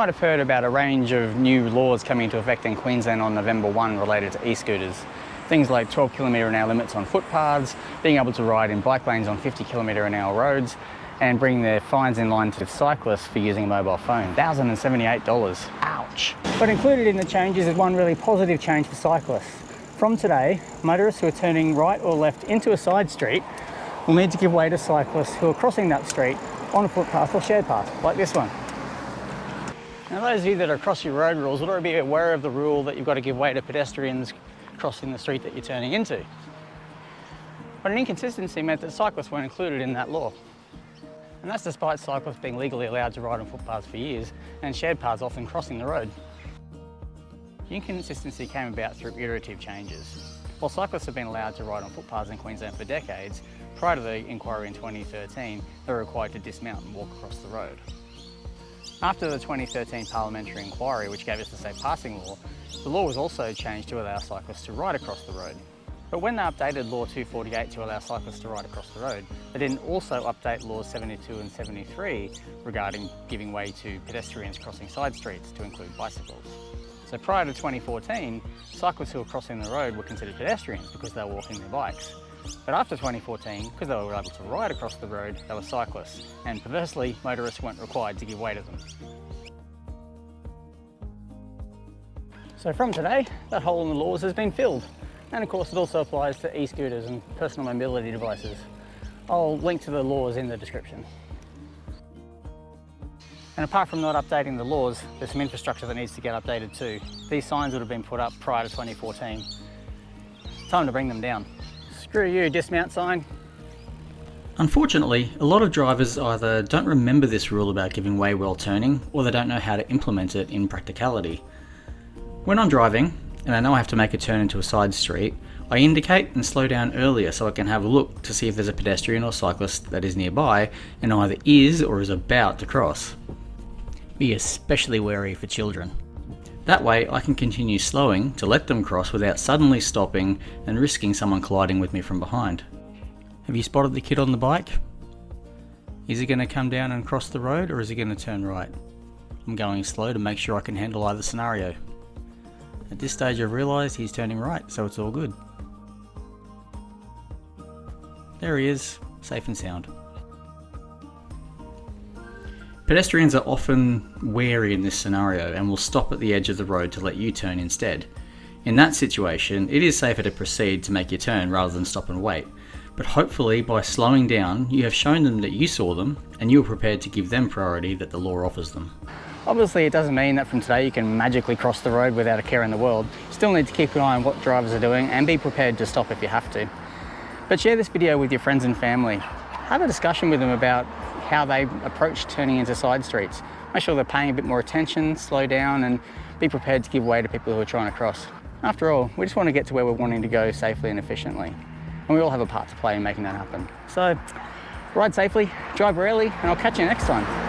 might have heard about a range of new laws coming into effect in Queensland on November 1 related to e-scooters. Things like 12 km/h limits on footpaths, being able to ride in bike lanes on 50 km/h roads, and bringing their fines in line with cyclists for using a mobile phone. $1,078. Ouch. But included in the changes is one really positive change for cyclists. From today, motorists who are turning right or left into a side street will need to give way to cyclists who are crossing that street on a footpath or shared path, like this one. Now, those of you that are across your road rules would already be aware of the rule that you've got to give way to pedestrians crossing the street that you're turning into. But an inconsistency meant that cyclists weren't included in that law. And that's despite cyclists being legally allowed to ride on footpaths for years and shared paths often crossing the road. The inconsistency came about through iterative changes. While cyclists have been allowed to ride on footpaths in Queensland for decades, prior to the inquiry in 2013, they were required to dismount and walk across the road. After the 2013 parliamentary inquiry, which gave us the safe passing law, the law was also changed to allow cyclists to ride across the road. But when they updated Law 248 to allow cyclists to ride across the road, they didn't also update Laws 72 and 73 regarding giving way to pedestrians crossing side streets to include bicycles. So prior to 2014, cyclists who were crossing the road were considered pedestrians because they were walking their bikes. But after 2014, because they were able to ride across the road, they were cyclists, and perversely, motorists weren't required to give way to them. So from today, that hole in the laws has been filled. And of course, it also applies to e-scooters and personal mobility devices. I'll link to the laws in the description. And apart from not updating the laws, there's some infrastructure that needs to get updated too. These signs would have been put up prior to 2014. Time to bring them down. Screw you, dismount sign. Unfortunately, a lot of drivers either don't remember this rule about giving way while turning, or they don't know how to implement it in practicality. When I'm driving, and I know I have to make a turn into a side street, I indicate and slow down earlier so I can have a look to see if there's a pedestrian or cyclist that is nearby and either is or is about to cross. Be especially wary for children. That way I can continue slowing to let them cross without suddenly stopping and risking someone colliding with me from behind. Have you spotted the kid on the bike? Is he going to come down and cross the road, or is he going to turn right? I'm going slow to make sure I can handle either scenario. At this stage I've realised he's turning right, so it's all good. There he is, safe and sound. Pedestrians are often wary in this scenario and will stop at the edge of the road to let you turn instead. In that situation, it is safer to proceed to make your turn rather than stop and wait. But hopefully by slowing down, you have shown them that you saw them and you are prepared to give them priority that the law offers them. Obviously it doesn't mean that from today you can magically cross the road without a care in the world. You still need to keep an eye on what drivers are doing and be prepared to stop if you have to. But share this video with your friends and family. Have a discussion with them about how they approach turning into side streets. Make sure they're paying a bit more attention, slow down, and be prepared to give way to people who are trying to cross. After all, we just want to get to where we're wanting to go safely and efficiently. And we all have a part to play in making that happen. So, ride safely, drive rarely, and I'll catch you next time.